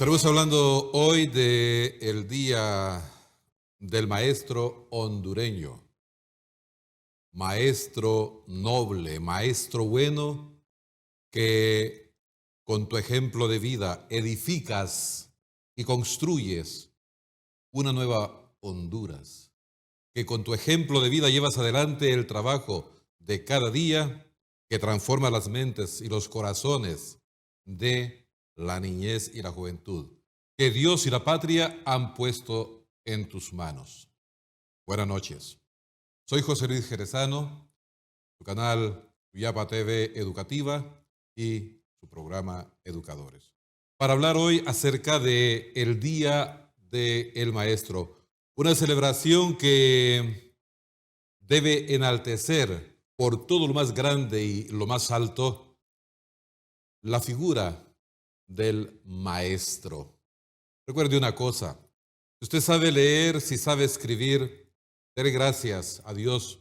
Estaremos hablando hoy del Día del Maestro hondureño, maestro noble, maestro bueno, que con tu ejemplo de vida edificas y construyes una nueva Honduras, que con tu ejemplo de vida llevas adelante el trabajo de cada día que transforma las mentes y los corazones de la niñez y la juventud, que Dios y la patria han puesto en tus manos. Buenas noches. Soy José Luis Jerezano, su canal Yapa TV Educativa y su programa Educadores, para hablar hoy acerca de el Día del Maestro, una celebración que debe enaltecer por todo lo más grande y lo más alto la figura del maestro. Recuerde una cosa, si usted sabe leer, si sabe escribir, dele gracias a Dios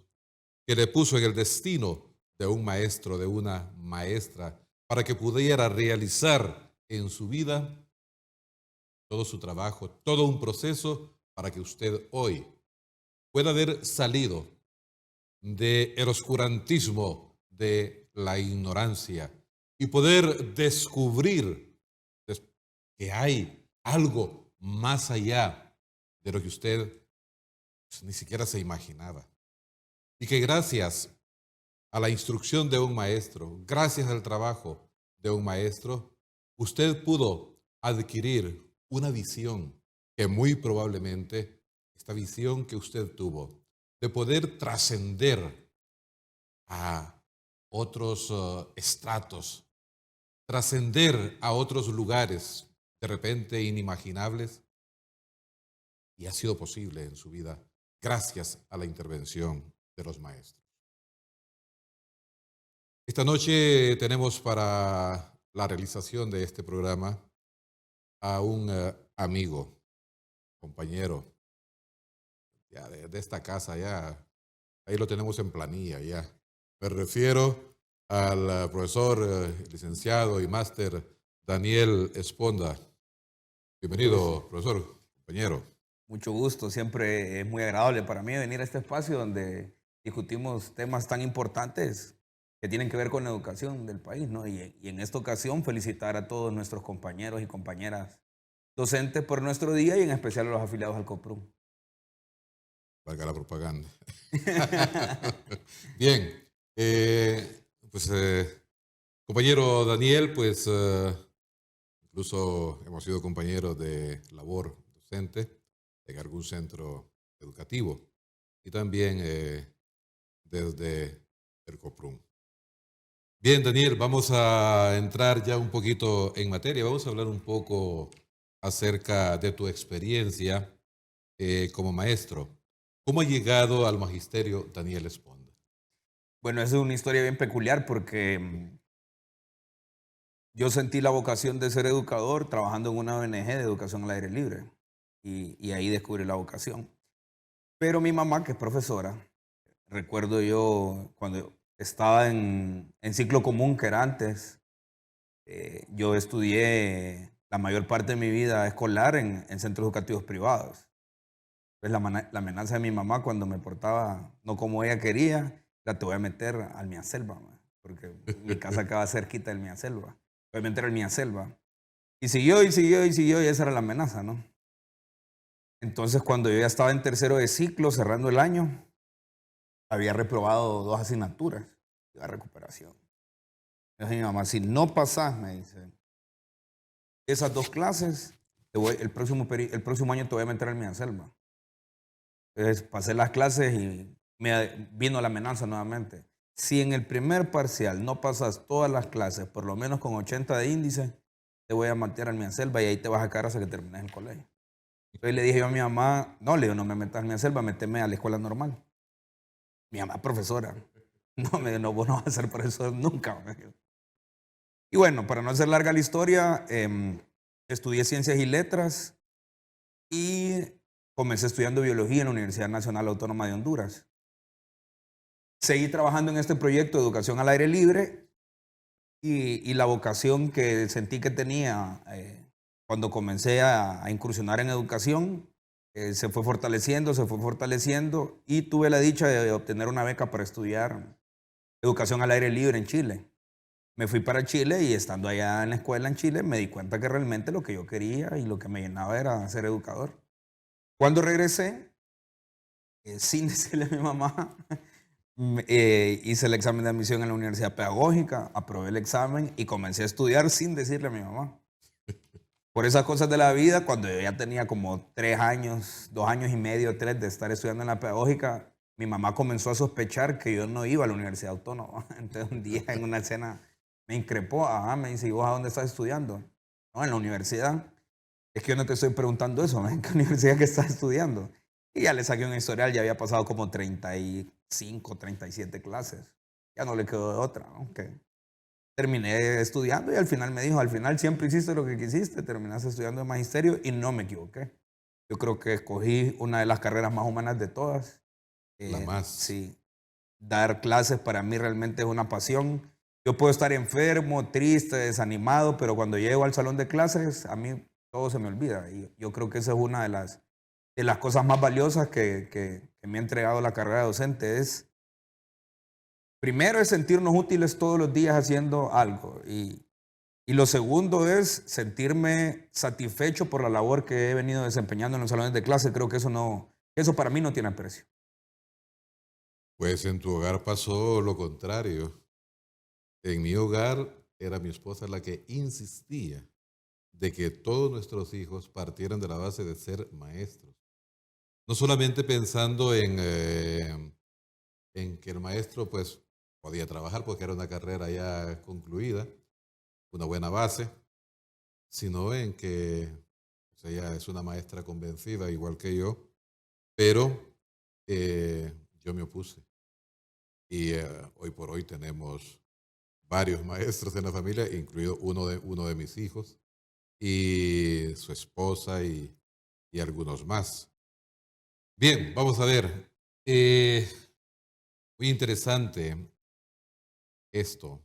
que le puso en el destino de un maestro, de una maestra, para que pudiera realizar en su vida todo su trabajo, todo un proceso para que usted hoy pueda haber salido del oscurantismo, de la ignorancia y poder descubrir que hay algo más allá de lo que usted pues, ni siquiera se imaginaba. Y que gracias a la instrucción de un maestro, gracias al trabajo de un maestro, usted pudo adquirir una visión que muy probablemente esta visión que usted tuvo de poder trascender a otros estratos, trascender a otros lugares de repente inimaginables, y ha sido posible en su vida gracias a la intervención de los maestros. Esta noche tenemos para la realización de este programa a un amigo, compañero, ya de esta casa, ya ahí lo tenemos en planilla, ya. Me refiero al profesor, licenciado y máster Daniel Esponda. Bienvenido, profesor, compañero. Mucho gusto, siempre es muy agradable para mí venir a este espacio donde discutimos temas tan importantes que tienen que ver con la educación del país, ¿no? Y en esta ocasión felicitar a todos nuestros compañeros y compañeras docentes por nuestro día y en especial a los afiliados al COPRUM. Valga la propaganda. Bien, pues compañero Daniel, pues incluso hemos sido compañeros de labor docente en algún centro educativo y también desde el COPRUM. Bien, Daniel, vamos a entrar ya un poquito en materia. Vamos a hablar un poco acerca de tu experiencia como maestro. ¿Cómo ha llegado al magisterio Daniel Esponda? Bueno, es una historia bien peculiar porque yo sentí la vocación de ser educador trabajando en una ONG de educación al aire libre y ahí descubrí la vocación. Pero mi mamá, que es profesora, recuerdo yo cuando estaba en ciclo común, que era antes, yo estudié la mayor parte de mi vida escolar en centros educativos privados. Pues la amenaza de mi mamá cuando me portaba no como ella quería, la te voy a meter al Miaselva, porque mi casa acaba cerquita del Miaselva. Voy a meter al Miaselva. Y siguió, y siguió, y siguió, y esa era la amenaza, ¿no? Entonces, cuando yo ya estaba en tercero de ciclo, cerrando el año, había reprobado 2 asignaturas, iba a recuperación. Entonces mi mamá, si no pasás, me dice, esas 2 clases, el próximo año te voy a meter al Miaselva. Entonces pasé las clases y me vino la amenaza nuevamente. Si en el primer parcial no pasas todas las clases, por lo menos con 80 de índice, te voy a meter al Miaselva y ahí te vas a quedar hasta que termines el colegio. Entonces le dije yo a mi mamá, no, le digo, no me metas al Miaselva, méteme a la escuela normal. Mi mamá, profesora, no, vos no vas a ser profesor nunca. Y bueno, para no hacer larga la historia, estudié Ciencias y Letras y comencé estudiando Biología en la Universidad Nacional Autónoma de Honduras. Seguí trabajando en este proyecto de educación al aire libre y la vocación que sentí que tenía cuando comencé a incursionar en educación, se fue fortaleciendo y tuve la dicha de obtener una beca para estudiar educación al aire libre en Chile. Me fui para Chile y estando allá en la escuela en Chile me di cuenta que realmente lo que yo quería y lo que me llenaba era ser educador. Cuando regresé, sin decirle a mi mamá, hice el examen de admisión en la Universidad Pedagógica, aprobé el examen y comencé a estudiar sin decirle a mi mamá. Por esas cosas de la vida, cuando yo ya tenía como 3 años, 2 años y medio, 3 de estar estudiando en la pedagógica, mi mamá comenzó a sospechar que yo no iba a la Universidad Autónoma. Entonces un día en una cena me increpó, me dice, ¿y vos a dónde estás estudiando? No, en la universidad. Es que yo no te estoy preguntando eso, ¿en qué universidad que estás estudiando? Y ya le saqué un historial, ya había pasado como 35, 37 clases. Ya no le quedó de otra, ¿no? Terminé estudiando y al final me dijo, al final siempre hiciste lo que quisiste, terminaste estudiando de magisterio y no me equivoqué. Yo creo que escogí una de las carreras más humanas de todas. La más. Sí, dar clases para mí realmente es una pasión. Yo puedo estar enfermo, triste, desanimado, pero cuando llego al salón de clases, a mí todo se me olvida. Y yo creo que esa es una de las cosas más valiosas que me ha entregado la carrera docente. Primero es sentirnos útiles todos los días haciendo algo. Y lo segundo es sentirme satisfecho por la labor que he venido desempeñando en los salones de clase. Creo que eso para mí no tiene precio. Pues en tu hogar pasó lo contrario. En mi hogar era mi esposa la que insistía de que todos nuestros hijos partieran de la base de ser maestros. No solamente pensando en que el maestro pues podía trabajar porque era una carrera ya concluida, una buena base, sino en que pues, ella es una maestra convencida igual que yo, pero yo me opuse. Y hoy por hoy tenemos varios maestros en la familia, incluido uno de mis hijos, y su esposa y algunos más. Bien, vamos a ver. Muy interesante esto,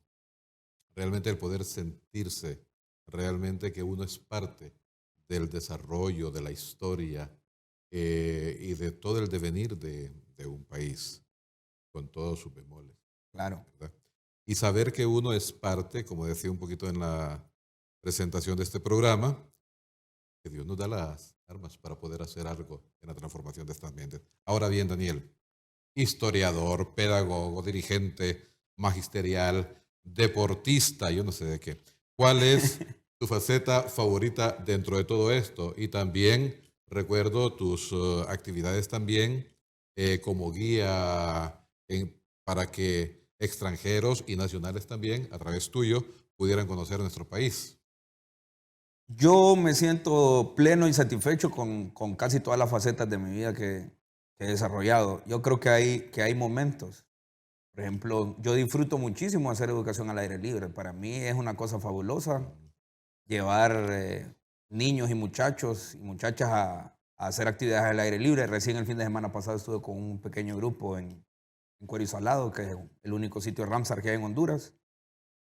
realmente el poder sentirse realmente que uno es parte del desarrollo, de la historia y de todo el devenir de un país, con todos sus bemoles. Claro. ¿Verdad? Y saber que uno es parte, como decía un poquito en la presentación de este programa, que Dios nos da las armas para poder hacer algo en la transformación de estas mentes. Ahora bien, Daniel, historiador, pedagogo, dirigente magisterial, deportista, yo no sé de qué. ¿Cuál es tu faceta favorita dentro de todo esto? Y también recuerdo tus actividades también como guía para que extranjeros y nacionales también, a través tuyo, pudieran conocer nuestro país. Yo me siento pleno y satisfecho con casi todas las facetas de mi vida que he desarrollado. Yo creo que hay momentos. Por ejemplo, yo disfruto muchísimo hacer educación al aire libre. Para mí es una cosa fabulosa llevar niños y muchachos y muchachas a hacer actividades al aire libre. Recién el fin de semana pasado estuve con un pequeño grupo en Cuero y Salado, que es el único sitio de Ramsar que hay en Honduras.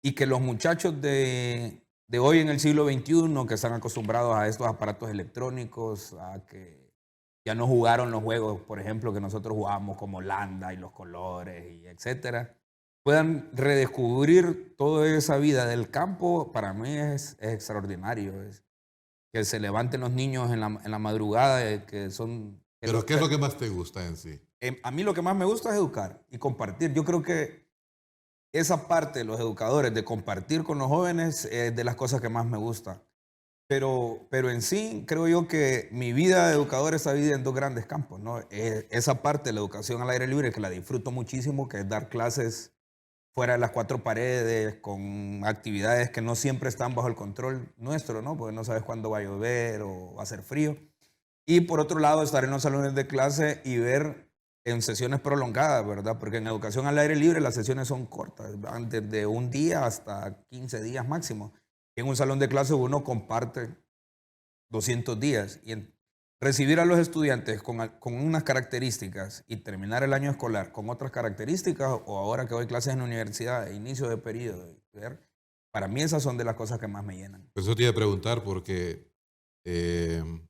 Y que los muchachos de hoy en el siglo XXI, que están acostumbrados a estos aparatos electrónicos, a que ya no jugaron los juegos, por ejemplo, que nosotros jugamos como Landa y los colores y etcétera, puedan redescubrir toda esa vida del campo. Para mí es extraordinario. Que se levanten los niños en la madrugada, que son... Pero ¿qué es lo que más te gusta en sí? A mí lo que más me gusta es educar y compartir. Yo creo que esa parte de los educadores, de compartir con los jóvenes, es de las cosas que más me gusta. Pero en sí, creo yo que mi vida de educador está dividida en dos grandes campos, ¿no? Esa parte de la educación al aire libre, que la disfruto muchísimo, que es dar clases fuera de las cuatro paredes, con actividades que no siempre están bajo el control nuestro, ¿no? Porque no sabes cuándo va a llover o va a hacer frío. Y por otro lado, estar en los salones de clase y ver en sesiones prolongadas, ¿verdad? Porque en educación al aire libre las sesiones son cortas, van desde un día hasta 15 días máximo. En un salón de clase uno comparte 200 días y recibir a los estudiantes con unas características y terminar el año escolar con otras características, o ahora que doy clases en la universidad, inicio de periodo, para mí esas son de las cosas que más me llenan. Pues eso te iba a preguntar porque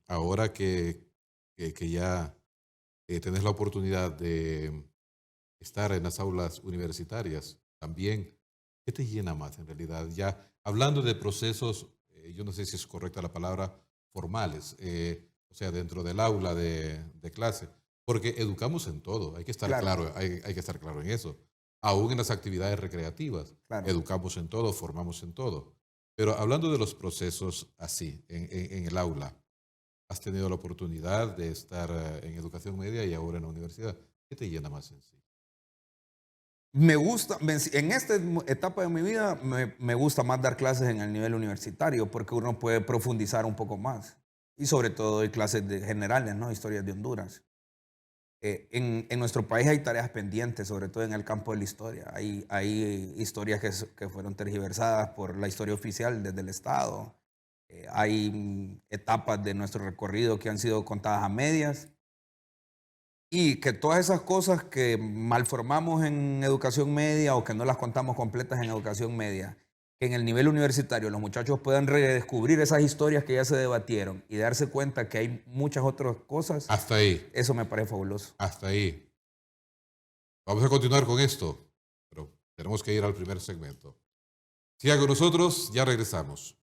Ahora que ya tenés la oportunidad de estar en las aulas universitarias, también, ¿qué te llena más en realidad? Ya hablando de procesos, yo no sé si es correcta la palabra, formales, o sea, dentro del aula de clase, porque educamos en todo, hay que estar Claro, claro, hay que estar claro en eso. Aún en las actividades recreativas, claro. educamos en todo, formamos en todo. Pero hablando de los procesos así, en el aula, has tenido la oportunidad de estar en educación media y ahora en la universidad. ¿Qué te llena más en sí? Me gusta, en esta etapa de mi vida me gusta más dar clases en el nivel universitario porque uno puede profundizar un poco más. Y sobre todo doy clases generales, ¿no? Historias de Honduras. En nuestro país hay tareas pendientes, sobre todo en el campo de la historia. Hay historias que fueron tergiversadas por la historia oficial desde el Estado. Hay etapas de nuestro recorrido que han sido contadas a medias. Y que todas esas cosas que malformamos en educación media o que no las contamos completas en educación media, que en el nivel universitario los muchachos puedan redescubrir esas historias que ya se debatieron y darse cuenta que hay muchas otras cosas, Hasta ahí, eso me parece fabuloso. hasta ahí. Vamos a continuar con esto, pero tenemos que ir al primer segmento. Siga con nosotros, ya regresamos.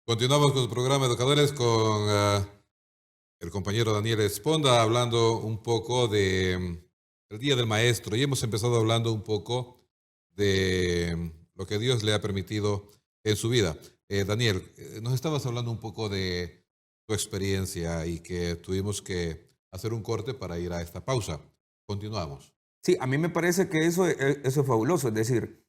Continuamos con el programa Educadores con el compañero Daniel Esponda hablando un poco de el Día del Maestro y hemos empezado hablando un poco de lo que Dios le ha permitido en su vida. Daniel, nos estabas hablando un poco de tu experiencia y que tuvimos que hacer un corte para ir a esta pausa. Continuamos. Sí, a mí me parece que eso es fabuloso, es decir,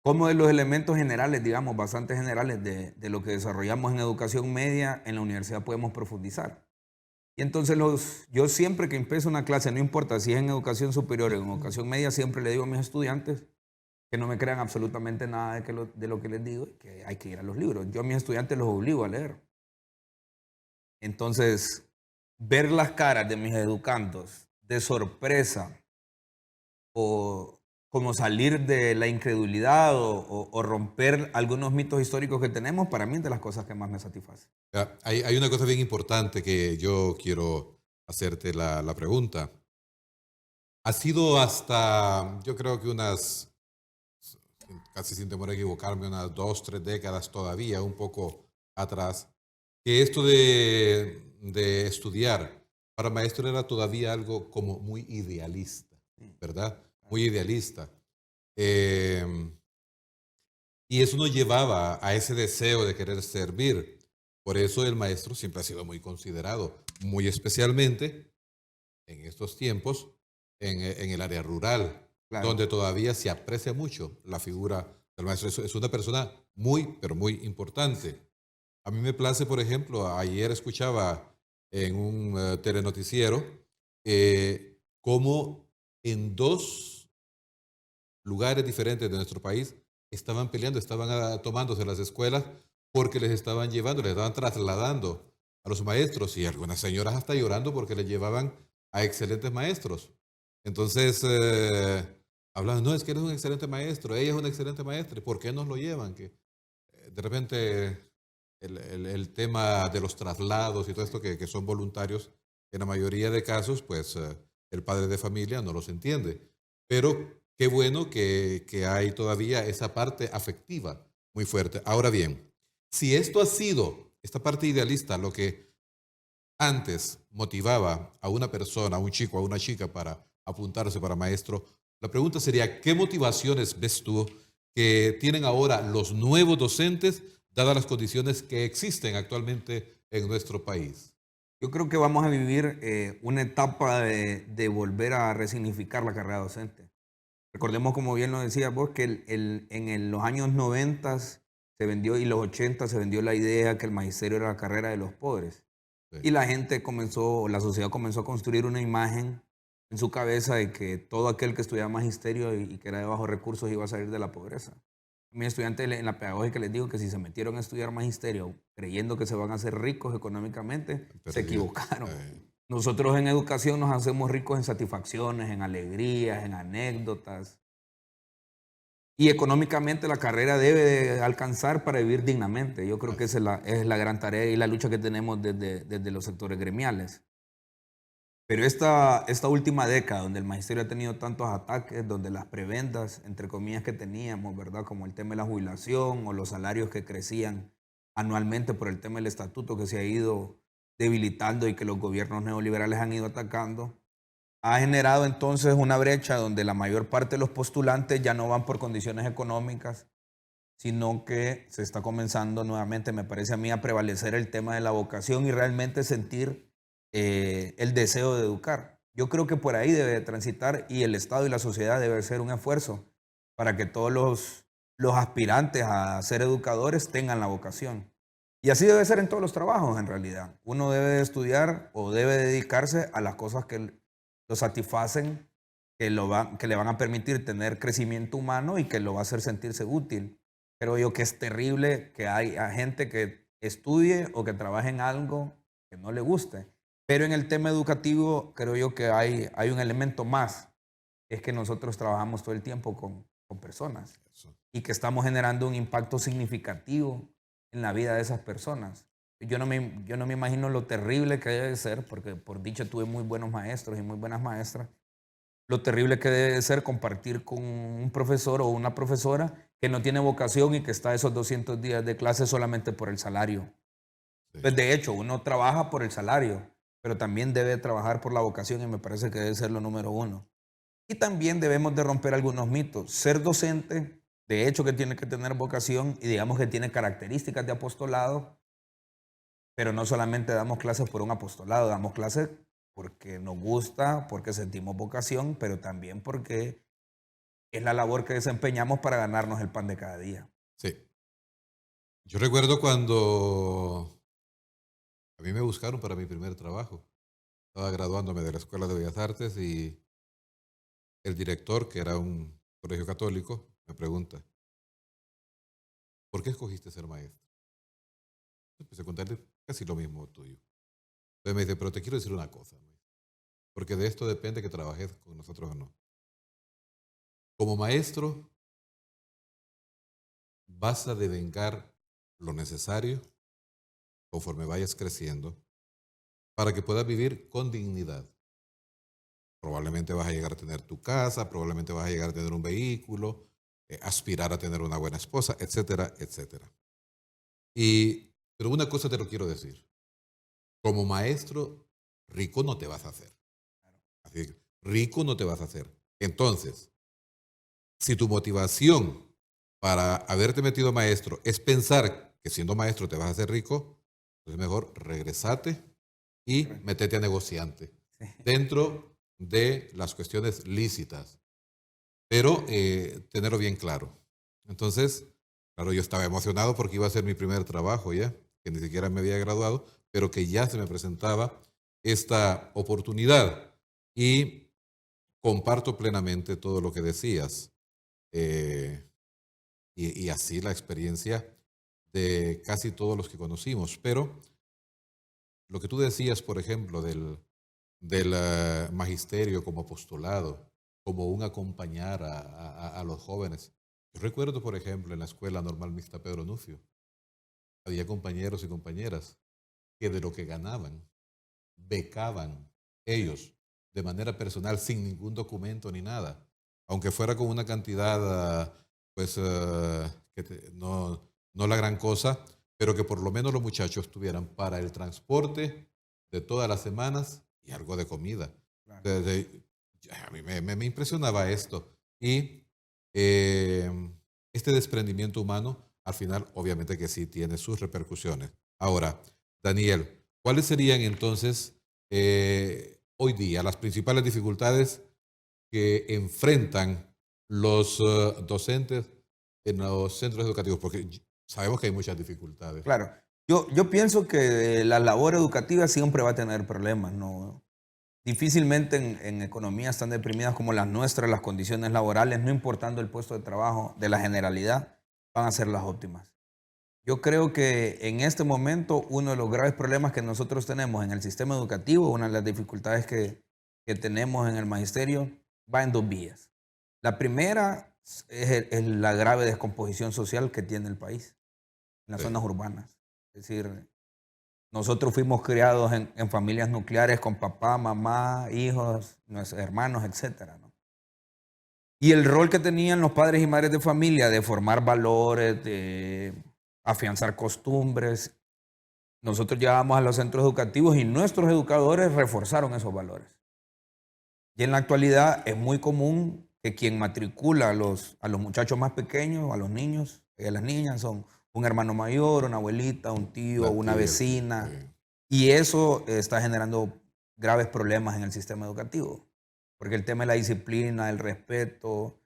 como de los elementos generales, digamos, bastante generales de lo que desarrollamos en educación media, en la universidad podemos profundizar. Y entonces yo siempre que empiezo una clase, no importa si es en educación superior o en educación media, siempre le digo a mis estudiantes que no me crean absolutamente nada de lo que les digo, que hay que ir a los libros. Yo a mis estudiantes los obligo a leer. Entonces, ver las caras de mis educandos de sorpresa o como salir de la incredulidad o romper algunos mitos históricos que tenemos, para mí es de las cosas que más me satisface. Hay una cosa bien importante que yo quiero hacerte la pregunta. Ha sido hasta, yo creo que unas, casi sin temor a equivocarme, unas 2, 3 décadas todavía, un poco atrás, que esto de estudiar para maestro era todavía algo como muy idealista, Sí, ¿verdad? claro. Muy idealista. Eh, y eso nos llevaba a ese deseo de querer servir. Por eso el maestro siempre ha sido muy considerado, muy especialmente en estos tiempos en el área rural, Claro. donde todavía se aprecia mucho la figura del maestro. Es una persona muy, pero muy importante. A mí me place, por ejemplo, ayer escuchaba en un telenoticiero cómo en dos lugares diferentes de nuestro país estaban peleando, estaban tomándose las escuelas porque les estaban llevando, les estaban trasladando a los maestros y algunas señoras hasta llorando porque les llevaban a excelentes maestros. Entonces, hablaban, no, es que eres un excelente maestro, ella es una excelente maestra, ¿y por qué nos lo llevan? Que de repente el tema de los traslados y todo esto que son voluntarios, en la mayoría de casos, pues el padre de familia no los entiende. Pero qué bueno que hay todavía esa parte afectiva muy fuerte. Ahora bien, si esto ha sido, esta parte idealista, lo que antes motivaba a una persona, a un chico, a una chica para apuntarse para maestro, la pregunta sería, ¿qué motivaciones ves tú que tienen ahora los nuevos docentes, dadas las condiciones que existen actualmente en nuestro país? Yo creo que vamos a vivir una etapa de volver a resignificar la carrera docente. Recordemos, como bien lo decías vos, que los años 90 se vendió y los 80 se vendió la idea que el magisterio era la carrera de los pobres. Sí, Y la gente comenzó, la sociedad comenzó a construir una imagen en su cabeza de que todo aquel que estudiaba magisterio y que era de bajos recursos iba a salir de la pobreza. mis estudiantes en la pedagógica les digo que si se metieron a estudiar magisterio creyendo que se van a hacer ricos económicamente, se equivocaron. Nosotros en educación nos hacemos ricos en satisfacciones, en alegrías, en anécdotas. Y económicamente la carrera debe de alcanzar para vivir dignamente. Yo creo que esa es la gran tarea y la lucha que tenemos desde los sectores gremiales. Pero esta última década, donde el magisterio ha tenido tantos ataques, donde las prebendas, entre comillas, que teníamos, ¿verdad? Como el tema de la jubilación o los salarios que crecían anualmente por el tema del estatuto que se ha ido debilitando y que los gobiernos neoliberales han ido atacando, ha generado entonces una brecha donde la mayor parte de los postulantes ya no van por condiciones económicas, sino que se está comenzando nuevamente, me parece a mí, a prevalecer el tema de la vocación y realmente sentir el deseo de educar. Yo creo que por ahí debe transitar y el Estado y la sociedad debe hacer un esfuerzo para que todos los aspirantes a ser educadores tengan la vocación. Y así debe ser en todos los trabajos, en realidad. Uno debe estudiar o debe dedicarse a las cosas que lo satisfacen, que le van a permitir tener crecimiento humano y que lo va a hacer sentirse útil. Creo yo que es terrible que haya gente que estudie o que trabaje en algo que no le guste. Pero en el tema educativo creo yo que hay un elemento más, es que nosotros trabajamos todo el tiempo con personas y que estamos generando un impacto significativo en la vida de esas personas. Yo no me imagino lo terrible que debe ser, porque por dicha tuve muy buenos maestros y muy buenas maestras, lo terrible que debe ser compartir con un profesor o una profesora que no tiene vocación y que está esos 200 días de clase solamente por el salario. Sí. Pues de hecho, uno trabaja por el salario, pero también debe trabajar por la vocación y me parece que debe ser lo número uno. Y también debemos de romper algunos mitos. Ser docente, de hecho que tiene que tener vocación y digamos que tiene características de apostolado, pero no solamente damos clases por un apostolado, damos clases porque nos gusta, porque sentimos vocación, pero también porque es la labor que desempeñamos para ganarnos el pan de cada día. Sí. Yo recuerdo cuando a mí me buscaron para mi primer trabajo. Estaba graduándome de la Escuela de Bellas Artes y el director, que era un colegio católico, me pregunta, ¿por qué escogiste ser maestro? Empecé a contarle casi lo mismo tuyo. Entonces me dice, pero te quiero decir una cosa, porque de esto depende que trabajes con nosotros o no. Como maestro, vas a devengar lo necesario conforme vayas creciendo para que puedas vivir con dignidad. Probablemente vas a llegar a tener tu casa, probablemente vas a llegar a tener un vehículo, aspirar a tener una buena esposa, etcétera, etcétera. Pero una cosa te lo quiero decir. Como maestro, rico no te vas a hacer. Así, rico no te vas a hacer. Entonces, si tu motivación para haberte metido maestro es pensar que siendo maestro te vas a hacer rico, entonces mejor regresate y métete a negociante dentro de las cuestiones lícitas, pero tenerlo bien claro. Entonces, claro, yo estaba emocionado porque iba a ser mi primer trabajo ya, que ni siquiera me había graduado, pero que ya se me presentaba esta oportunidad y comparto plenamente todo lo que decías. Y así la experiencia de casi todos los que conocimos. Pero lo que tú decías, por ejemplo, del magisterio como apostolado, como un acompañar a los jóvenes. Yo recuerdo, por ejemplo, en la Escuela Normal Mixta Pedro Nufio, había compañeros y compañeras que de lo que ganaban, becaban ellos de manera personal sin ningún documento ni nada, aunque fuera con una cantidad no la gran cosa, pero que por lo menos los muchachos tuvieran para el transporte de todas las semanas y algo de comida. Claro. A mí me impresionaba esto. Y este desprendimiento humano, al final, obviamente que sí tiene sus repercusiones. Ahora, Daniel, ¿cuáles serían entonces hoy día las principales dificultades que enfrentan los docentes en los centros educativos? Porque sabemos que hay muchas dificultades. Claro. Yo pienso que la labor educativa siempre va a tener problemas, ¿no? Difícilmente en economías tan deprimidas como las nuestras, las condiciones laborales, no importando el puesto de trabajo de la generalidad, van a ser las óptimas. Yo creo que en este momento uno de los graves problemas que nosotros tenemos en el sistema educativo, una de las dificultades que tenemos en el magisterio, va en dos vías. La primera es la grave descomposición social que tiene el país en las zonas urbanas. Es decir, nosotros fuimos criados en familias nucleares con papá, mamá, hijos, nuestros hermanos, etcétera, ¿no? Y el rol que tenían los padres y madres de familia de formar valores, de afianzar costumbres. Nosotros llegábamos a los centros educativos y nuestros educadores reforzaron esos valores. Y en la actualidad es muy común que quien matricula a los muchachos más pequeños, a los niños y a las niñas, son un hermano mayor, una abuelita, un tío, una vecina. Y eso está generando graves problemas en el sistema educativo. Porque el tema de la disciplina, el respeto,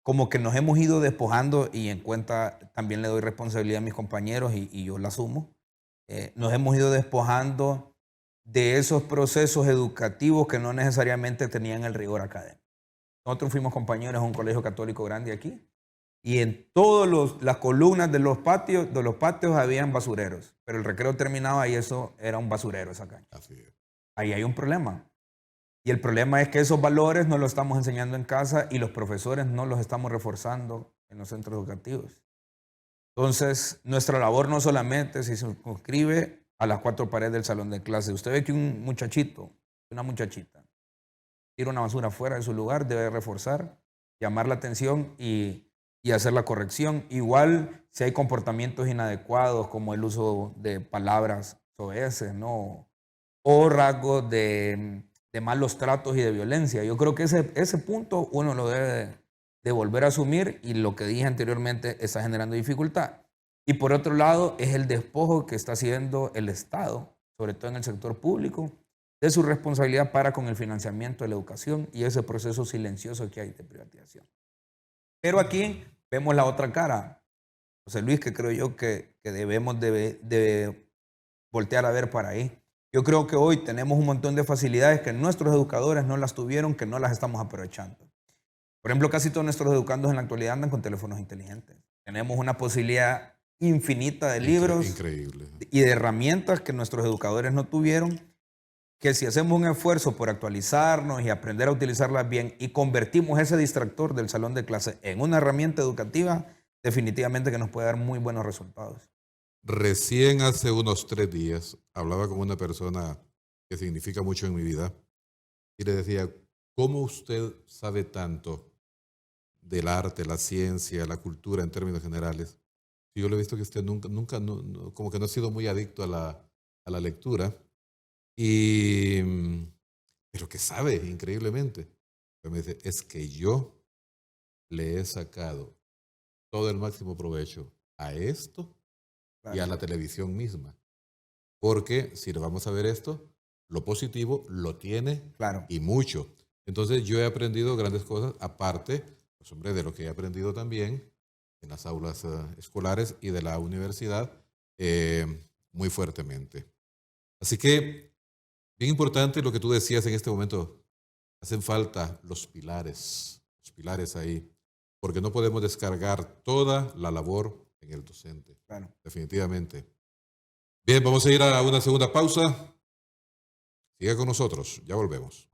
como que nos hemos ido despojando, y en cuenta también le doy responsabilidad a mis compañeros y yo la asumo, nos hemos ido despojando de esos procesos educativos que no necesariamente tenían el rigor académico. Nosotros fuimos compañeros en un colegio católico grande aquí, y en todas las columnas de los patios habían basureros, pero el recreo terminaba y eso era un basurero esa cancha. Así es. Ahí hay un problema. Y el problema es que esos valores no los estamos enseñando en casa y los profesores no los estamos reforzando en los centros educativos. Entonces, nuestra labor no solamente se circunscribe a las cuatro paredes del salón de clase. Usted ve que un muchachito, una muchachita, tira una basura fuera de su lugar, debe reforzar, llamar la atención y hacer la corrección. Igual, si hay comportamientos inadecuados como el uso de palabras soeces, ¿no? O rasgos de malos tratos y de violencia. Yo creo que ese punto uno lo debe de volver a asumir, y lo que dije anteriormente está generando dificultad. Y por otro lado es el despojo que está haciendo el Estado, sobre todo en el sector público, de su responsabilidad para con el financiamiento de la educación y ese proceso silencioso que hay de privatización. Pero aquí vemos la otra cara, José Luis, que creo yo que debemos de voltear a ver para ahí. Yo creo que hoy tenemos un montón de facilidades que nuestros educadores no las tuvieron, que no las estamos aprovechando. Por ejemplo, casi todos nuestros educandos en la actualidad andan con teléfonos inteligentes. Tenemos una posibilidad infinita de libros Increíble. Y de herramientas que nuestros educadores no tuvieron, que si hacemos un esfuerzo por actualizarnos y aprender a utilizarlas bien y convertimos ese distractor del salón de clase en una herramienta educativa, definitivamente que nos puede dar muy buenos resultados. Recién hace unos 3 días hablaba con una persona que significa mucho en mi vida y le decía, ¿cómo usted sabe tanto del arte, la ciencia, la cultura en términos generales? Y yo le he visto que usted nunca como que no ha sido muy adicto a la lectura, pero que sabe increíblemente. Pero me dice, es que yo le he sacado todo el máximo provecho a esto y a la televisión misma. Porque si lo vamos a ver esto, lo positivo lo tiene y mucho. Entonces yo he aprendido grandes cosas, aparte, pues, hombre, de lo que he aprendido también en las aulas escolares y de la universidad, muy fuertemente. Así que, bien importante lo que tú decías en este momento, hacen falta los pilares ahí, porque no podemos descargar toda la labor en el docente. Definitivamente. Bien, vamos a ir a una segunda pausa. Siga con nosotros, ya volvemos.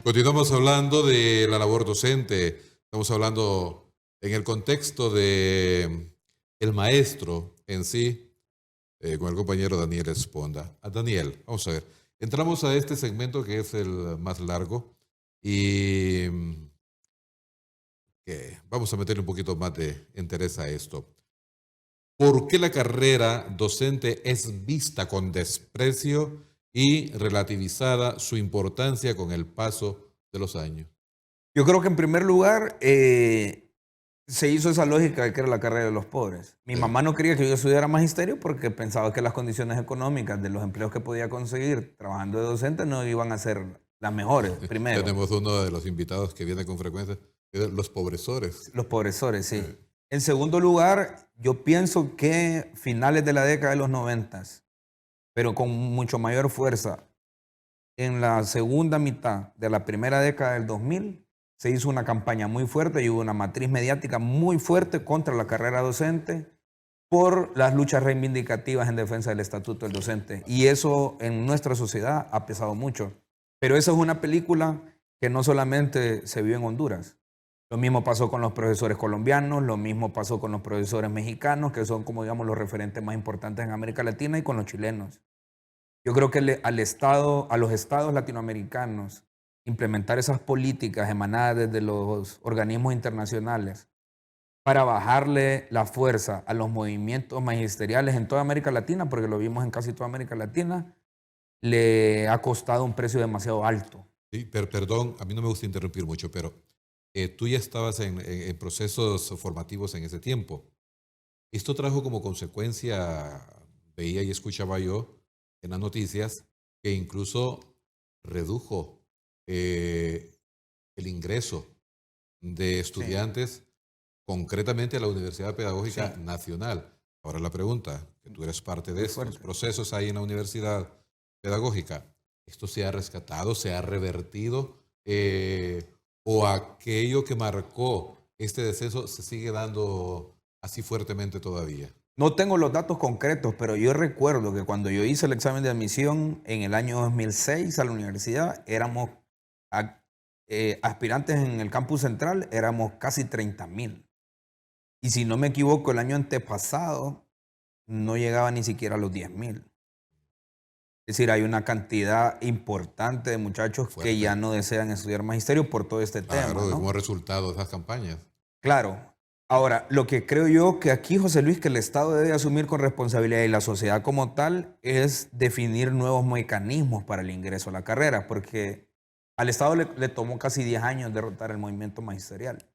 Continuamos hablando de la labor docente. Estamos hablando en el contexto de el maestro en sí, con el compañero Daniel Esponda. Daniel, vamos a ver. Entramos a este segmento que es el más largo y vamos a meterle un poquito más de interés a esto. ¿Por qué la carrera docente es vista con desprecio y relativizada su importancia con el paso de los años? Yo creo que en primer lugar se hizo esa lógica de que era la carrera de los pobres. Mi mamá no quería que yo estudiara magisterio porque pensaba que las condiciones económicas de los empleos que podía conseguir trabajando de docente no iban a ser las mejores, primero. Tenemos uno de los invitados que viene con frecuencia, los pobresores. Los pobresores, sí. En segundo lugar, yo pienso que finales de la década de los 90, pero con mucho mayor fuerza, en la segunda mitad de la primera década del 2000, se hizo una campaña muy fuerte y hubo una matriz mediática muy fuerte contra la carrera docente por las luchas reivindicativas en defensa del estatuto del docente. Y eso en nuestra sociedad ha pesado mucho. Pero esa es una película que no solamente se vio en Honduras. Lo mismo pasó con los profesores colombianos, lo mismo pasó con los profesores mexicanos, que son como digamos los referentes más importantes en América Latina, y con los chilenos. Yo creo que a los estados latinoamericanos implementar esas políticas emanadas desde los organismos internacionales para bajarle la fuerza a los movimientos magisteriales en toda América Latina, porque lo vimos en casi toda América Latina, le ha costado un precio demasiado alto. Sí, pero perdón, a mí no me gusta interrumpir mucho, pero tú ya estabas en procesos formativos en ese tiempo. Esto trajo como consecuencia, veía y escuchaba yo en las noticias, que incluso redujo el ingreso de estudiantes concretamente a la Universidad Pedagógica Nacional. Ahora la pregunta, que tú eres parte de estos procesos ahí en la Universidad Pedagógica, ¿esto se ha rescatado, se ha revertido o aquello que marcó este descenso se sigue dando así fuertemente todavía? No tengo los datos concretos, pero yo recuerdo que cuando yo hice el examen de admisión en el año 2006 a la universidad, éramos aspirantes en el campus central, éramos casi 30,000. Y si no me equivoco, el año antepasado no llegaba ni siquiera a los 10,000. Es decir, hay una cantidad importante de muchachos que ya no desean estudiar magisterio por todo este tema. Claro, ¿no? como resultado de esas campañas. Claro. Ahora, lo que creo yo que aquí, José Luis, que el Estado debe asumir con responsabilidad y la sociedad como tal es definir nuevos mecanismos para el ingreso a la carrera, porque al Estado le tomó casi 10 años derrotar el movimiento magisterial.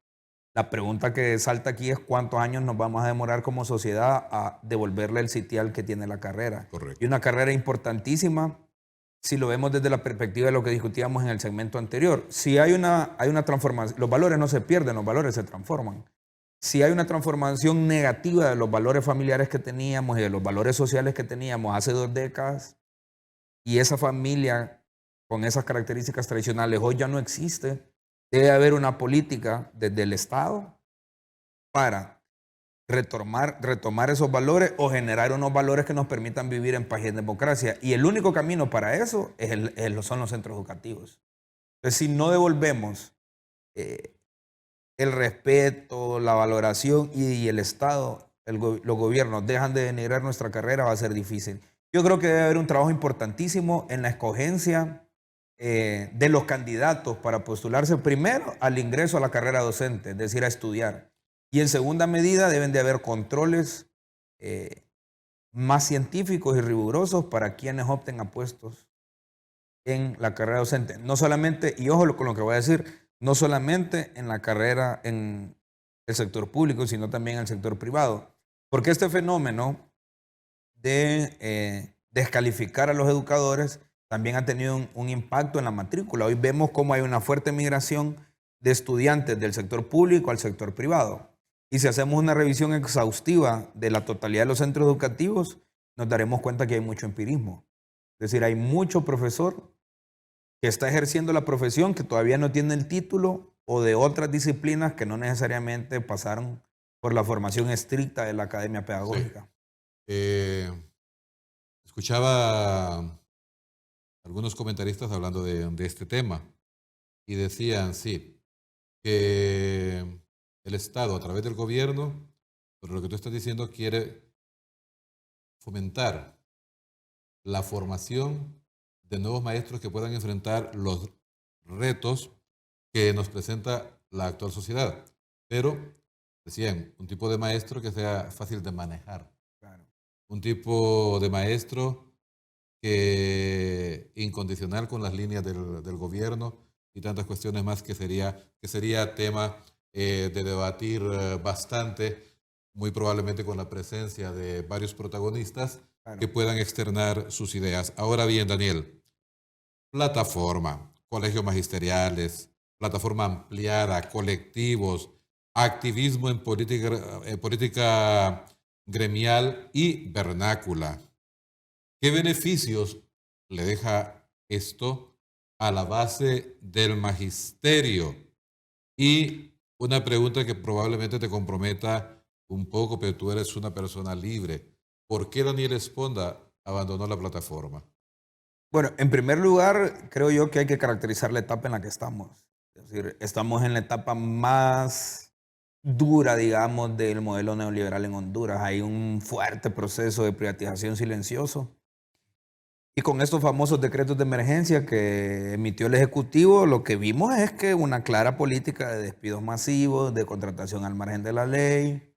La pregunta que salta aquí es cuántos años nos vamos a demorar como sociedad a devolverle el sitial que tiene la carrera. Correcto. Y una carrera importantísima, si lo vemos desde la perspectiva de lo que discutíamos en el segmento anterior. Si hay una transformación, los valores no se pierden, los valores se transforman. Si hay una transformación negativa de los valores familiares que teníamos y de los valores sociales que teníamos hace 2 décadas, y esa familia con esas características tradicionales hoy ya no existe, debe haber una política desde el Estado para retomar esos valores o generar unos valores que nos permitan vivir en paz y en democracia. Y el único camino para eso son los centros educativos. Entonces, si no devolvemos el respeto, la valoración y el Estado, los gobiernos dejan de denigrar nuestra carrera, va a ser difícil. Yo creo que debe haber un trabajo importantísimo en la escogencia de los candidatos para postularse primero al ingreso a la carrera docente, es decir, a estudiar. Y en segunda medida deben de haber controles más científicos y rigurosos para quienes opten a puestos en la carrera docente. No solamente, y ojo con lo que voy a decir, no solamente en la carrera en el sector público, sino también en el sector privado. Porque este fenómeno de descalificar a los educadores también ha tenido un impacto en la matrícula. Hoy vemos cómo hay una fuerte migración de estudiantes del sector público al sector privado. Y si hacemos una revisión exhaustiva de la totalidad de los centros educativos, nos daremos cuenta que hay mucho empirismo. Es decir, hay mucho profesor que está ejerciendo la profesión que todavía no tiene el título o de otras disciplinas que no necesariamente pasaron por la formación estricta de la academia pedagógica. Sí. Escuchaba algunos comentaristas hablando de este tema y decían, sí, que el Estado a través del gobierno, por lo que tú estás diciendo, quiere fomentar la formación de nuevos maestros que puedan enfrentar los retos que nos presenta la actual sociedad. Pero, decían, un tipo de maestro que sea fácil de manejar. Claro. Un tipo de maestro que incondicional con las líneas del gobierno y tantas cuestiones más que sería tema de debatir bastante, muy probablemente con la presencia de varios protagonistas que puedan externar sus ideas. Ahora bien, Daniel, plataforma, colegios magisteriales, plataforma ampliada, colectivos, activismo en política gremial y vernácula. ¿Qué beneficios le deja esto a la base del magisterio? Y una pregunta que probablemente te comprometa un poco, pero tú eres una persona libre. ¿Por qué Daniel Esponda abandonó la plataforma? Bueno, en primer lugar, creo yo que hay que caracterizar la etapa en la que estamos. Es decir, estamos en la etapa más dura, digamos, del modelo neoliberal en Honduras. Hay un fuerte proceso de privatización silencioso. Y con estos famosos decretos de emergencia que emitió el Ejecutivo, lo que vimos es que una clara política de despidos masivos, de contratación al margen de la ley,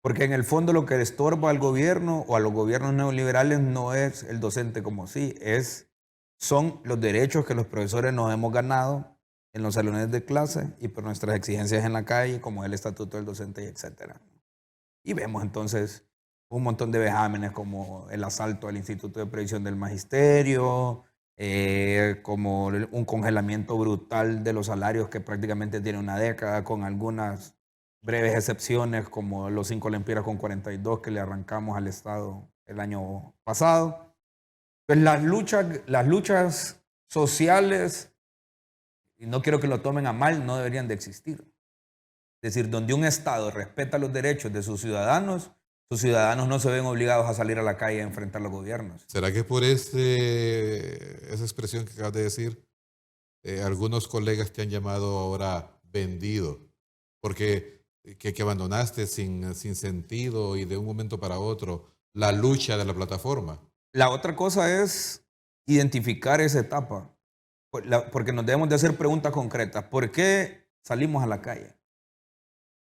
porque en el fondo lo que estorba al gobierno o a los gobiernos neoliberales no es el docente como sí, son los derechos que los profesores nos hemos ganado en los salones de clase y por nuestras exigencias en la calle, como el estatuto del docente, y etcétera. Y vemos entonces un montón de vejámenes como el asalto al Instituto de Previsión del Magisterio, como un congelamiento brutal de los salarios que prácticamente tiene una década, con algunas breves excepciones como los 5 lempiras con 42 que le arrancamos al Estado el año pasado. Pues las luchas sociales, y no quiero que lo tomen a mal, no deberían de existir. Es decir, donde un Estado respeta los derechos de sus ciudadanos no se ven obligados a salir a la calle a enfrentar los gobiernos. ¿Será que por esa expresión que acabas de decir, algunos colegas te han llamado ahora vendido? Porque que abandonaste sin sentido y de un momento para otro la lucha de la plataforma. La otra cosa es identificar esa etapa, porque nos debemos de hacer preguntas concretas. ¿Por qué salimos a la calle?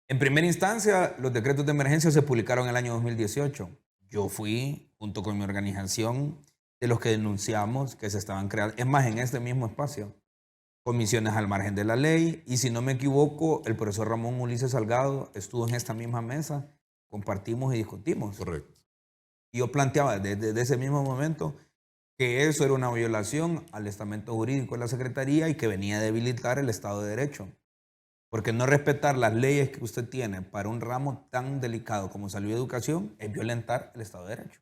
En primera instancia, los decretos de emergencia se publicaron en el año 2018. Yo fui, junto con mi organización, de los que denunciamos que se estaban creando, es más, en este mismo espacio, comisiones al margen de la ley. Y si no me equivoco, el profesor Ramón Ulises Salgado estuvo en esta misma mesa, compartimos y discutimos. Correcto. Y yo planteaba desde ese mismo momento que eso era una violación al estamento jurídico de la Secretaría y que venía a debilitar el Estado de Derecho. Porque no respetar las leyes que usted tiene para un ramo tan delicado como salud y educación es violentar el Estado de Derecho.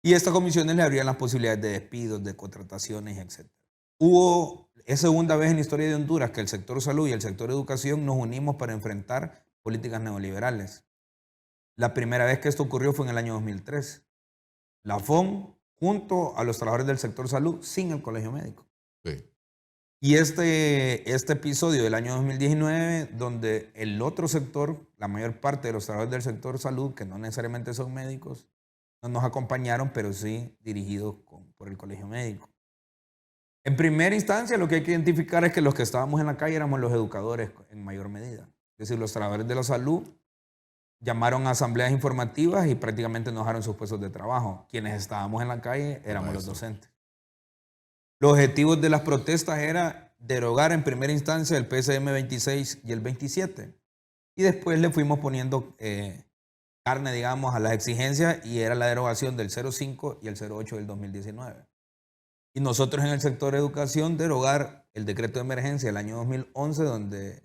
Y estas comisiones le abrían las posibilidades de despidos, de contrataciones, etc. Es segunda vez en la historia de Honduras que el sector salud y el sector educación nos unimos para enfrentar políticas neoliberales. La primera vez que esto ocurrió fue en el año 2003. La FON junto a los trabajadores del sector salud sin el colegio médico. Sí. Y este episodio del año 2019, donde el otro sector, la mayor parte de los trabajadores del sector salud, que no necesariamente son médicos, no nos acompañaron, pero sí dirigidos por el colegio médico. En primera instancia, lo que hay que identificar es que los que estábamos en la calle éramos los educadores en mayor medida. Es decir, los trabajadores de la salud llamaron a asambleas informativas y prácticamente nos dejaron sus puestos de trabajo. Quienes estábamos en la calle éramos los docentes. Los objetivos de las protestas era derogar en primera instancia el PSM 26 y el 27. Y después le fuimos poniendo carne, digamos, a las exigencias y era la derogación del 05 y el 08 del 2019. Y nosotros en el sector de educación derogar el decreto de emergencia del año 2011, donde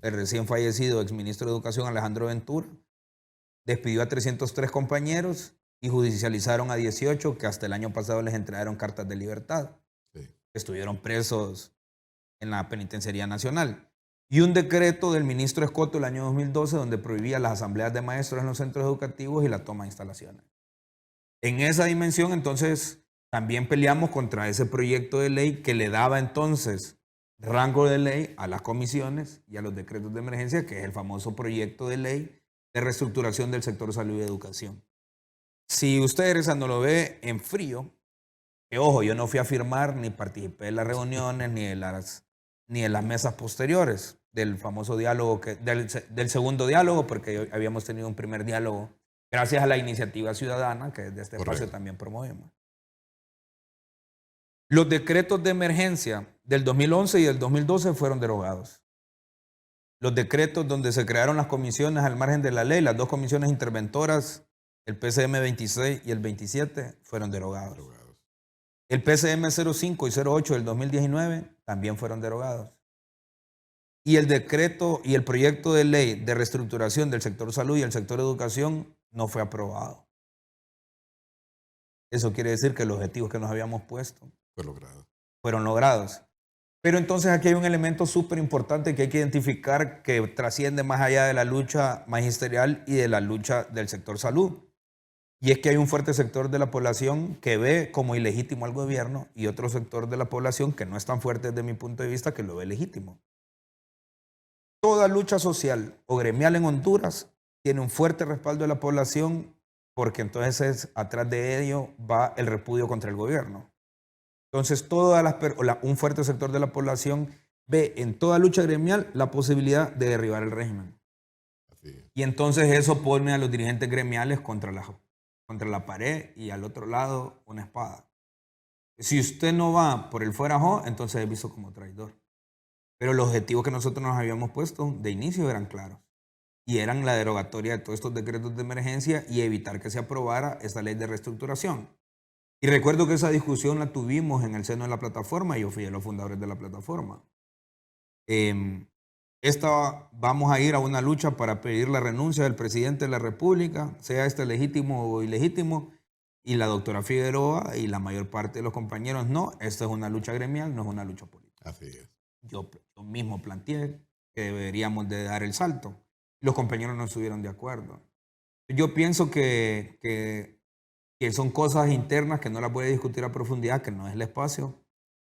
el recién fallecido exministro de Educación Alejandro Ventura despidió a 303 compañeros y judicializaron a 18 que hasta el año pasado les entregaron cartas de libertad. Sí. Estuvieron presos en la Penitenciaría Nacional. Y un decreto del ministro Escoto del año 2012 donde prohibía las asambleas de maestros en los centros educativos y la toma de instalaciones. En esa dimensión, entonces, también peleamos contra ese proyecto de ley que le daba entonces rango de ley a las comisiones y a los decretos de emergencia, que es el famoso proyecto de ley de reestructuración del sector salud y educación. Si usted no lo ve en frío, que ojo, yo no fui a firmar ni participé en las reuniones ni en las mesas posteriores del famoso diálogo, del segundo diálogo, porque habíamos tenido un primer diálogo gracias a la iniciativa ciudadana que desde este espacio también promovemos. Los decretos de emergencia del 2011 y del 2012 fueron derogados. Los decretos donde se crearon las comisiones al margen de la ley, las dos comisiones interventoras, el PCM 26 y el 27, fueron derogados. El PCM 05 y 08 del 2019 también fueron derogados. Y el decreto y el proyecto de ley de reestructuración del sector salud y el sector educación no fue aprobado. Eso quiere decir que los objetivos que nos habíamos puesto Fue logrado. fueron logrados. Pero entonces aquí hay un elemento súper importante que hay que identificar que trasciende más allá de la lucha magisterial y de la lucha del sector salud. Y es que hay un fuerte sector de la población que ve como ilegítimo al gobierno y otro sector de la población que no es tan fuerte desde mi punto de vista que lo ve legítimo. Toda lucha social o gremial en Honduras tiene un fuerte respaldo de la población porque entonces atrás de ello va el repudio contra el gobierno. Entonces un fuerte sector de la población ve en toda lucha gremial la posibilidad de derribar el régimen. Así es. Y entonces eso pone a los dirigentes gremiales contra la pared y al otro lado una espada. Si usted no va por el fuera jo, entonces es visto como traidor. Pero los objetivos que nosotros nos habíamos puesto de inicio eran claros. Y eran la derogatoria de todos estos decretos de emergencia y evitar que se aprobara esta ley de reestructuración. Y recuerdo que esa discusión la tuvimos en el seno de la plataforma y yo fui de los fundadores de la plataforma. Vamos a ir a una lucha para pedir la renuncia del presidente de la República, sea este legítimo o ilegítimo, y la doctora Figueroa y la mayor parte de los compañeros no, esta es una lucha gremial, no es una lucha política. Así es. Yo mismo planteé que deberíamos de dar el salto. Los compañeros no estuvieron de acuerdo. Yo pienso que son cosas internas que no las voy a discutir a profundidad, que no es el espacio,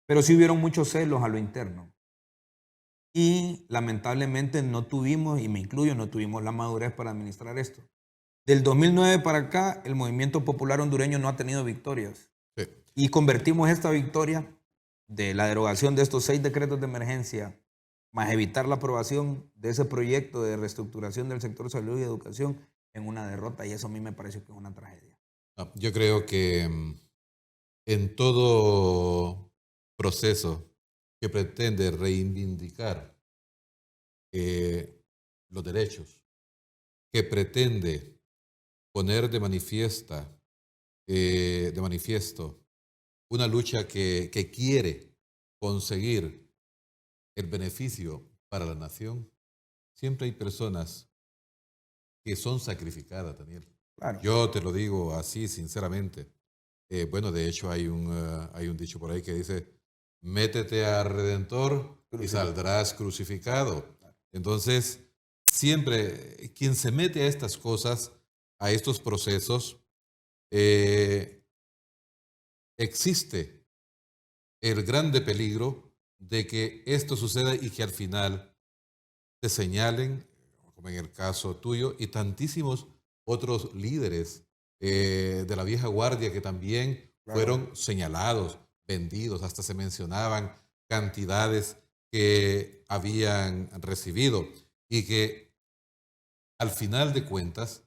pero sí hubieron muchos celos a lo interno. Y lamentablemente no tuvimos, y me incluyo, no tuvimos la madurez para administrar esto. Del 2009 para acá, el movimiento popular hondureño no ha tenido victorias. Sí. Y convertimos esta victoria de la derogación de estos 6 decretos de emergencia, más evitar la aprobación de ese proyecto de reestructuración del sector salud y educación, en una derrota. Y eso a mí me parece que es una tragedia. No, yo creo que en todo proceso que pretende reivindicar los derechos, que pretende poner de manifiesto una lucha que quiere conseguir el beneficio para la nación, siempre hay personas que son sacrificadas, Daniel. Claro. Yo te lo digo así, sinceramente. Bueno, de hecho hay un dicho por ahí que dice, métete a Redentor y saldrás crucificado. Entonces, siempre quien se mete a estas cosas, a estos procesos, existe el grande peligro de que esto suceda y que al final te señalen, como en el caso tuyo, y tantísimos otros líderes de la vieja guardia que también fueron señalados, vendidos, hasta se mencionaban cantidades que habían recibido y que al final de cuentas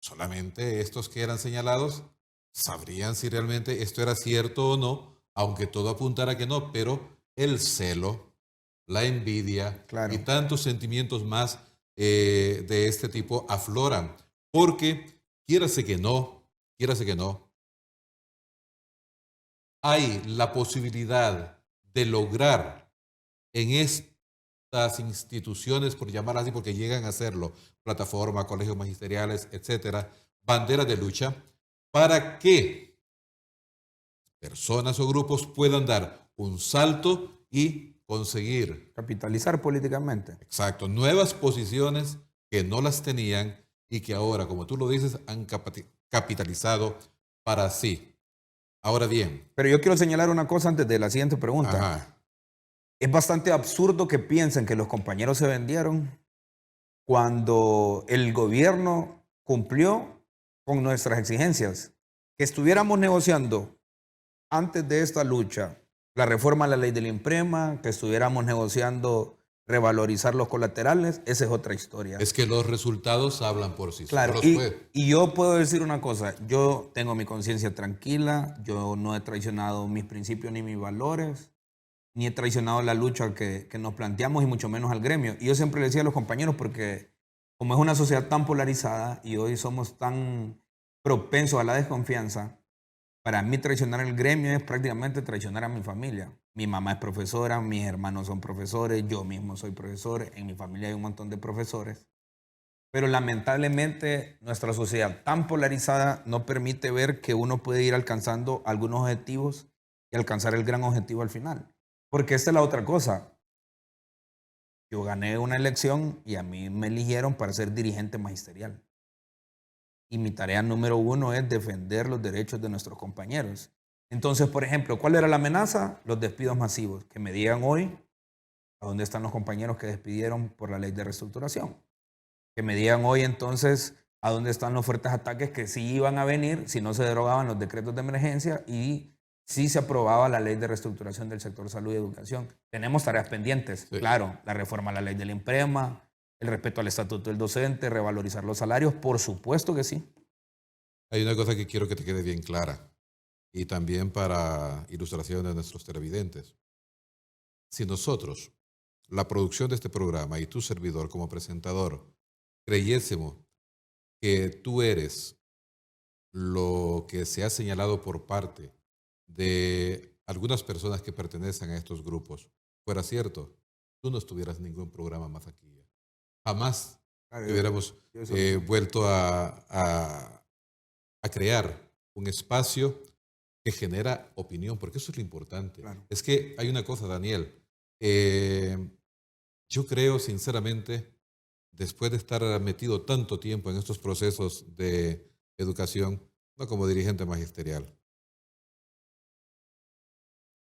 solamente estos que eran señalados sabrían si realmente esto era cierto o no, aunque todo apuntara que no, pero el celo, la envidia y tantos sentimientos más de este tipo afloran, porque quiérase que no, hay la posibilidad de lograr en estas instituciones, por llamarlas así, porque llegan a hacerlo, plataforma, colegios magisteriales, etcétera, banderas de lucha, para que personas o grupos puedan dar un salto y conseguir capitalizar políticamente. Exacto, nuevas posiciones que no las tenían y que ahora, como tú lo dices, han capitalizado para sí. Ahora bien. Pero yo quiero señalar una cosa antes de la siguiente pregunta. Ajá. Es bastante absurdo que piensen que los compañeros se vendieron cuando el gobierno cumplió con nuestras exigencias. Que estuviéramos negociando antes de esta lucha la reforma a la ley del IMPREMA, que estuviéramos negociando revalorizar los colaterales, esa es otra historia. Es que los resultados hablan por sí solos. Y yo puedo decir una cosa, yo tengo mi conciencia tranquila, yo no he traicionado mis principios ni mis valores, ni he traicionado la lucha que nos planteamos y mucho menos al gremio. Y yo siempre le decía a los compañeros, porque como es una sociedad tan polarizada y hoy somos tan propensos a la desconfianza, para mí traicionar el gremio es prácticamente traicionar a mi familia. Mi mamá es profesora, mis hermanos son profesores, yo mismo soy profesor, en mi familia hay un montón de profesores. Pero lamentablemente nuestra sociedad tan polarizada no permite ver que uno puede ir alcanzando algunos objetivos y alcanzar el gran objetivo al final. Porque esta es la otra cosa. Yo gané una elección y a mí me eligieron para ser dirigente magisterial. Y mi tarea número 1 es defender los derechos de nuestros compañeros. Entonces, por ejemplo, ¿cuál era la amenaza? Los despidos masivos. Que me digan hoy a dónde están los compañeros que despidieron por la ley de reestructuración. Que me digan hoy entonces a dónde están los fuertes ataques que sí iban a venir si no se derogaban los decretos de emergencia y si se aprobaba la ley de reestructuración del sector salud y educación. Tenemos tareas pendientes, Sí. claro, la reforma a la ley del IMPREMA, el respeto al estatuto del docente, revalorizar los salarios, por supuesto que sí. Hay una cosa que quiero que te quede bien clara y también para ilustración de nuestros televidentes. Si nosotros, la producción de este programa y tu servidor como presentador, creyésemos que tú eres lo que se ha señalado por parte de algunas personas que pertenecen a estos grupos, fuera cierto, tú no estuvieras en ningún programa más aquí. Jamás hubiéramos vuelto a crear un espacio que genera opinión, porque eso es lo importante. Claro. Es que hay una cosa, Daniel, yo creo sinceramente, después de estar metido tanto tiempo en estos procesos de educación, no como dirigente magisterial,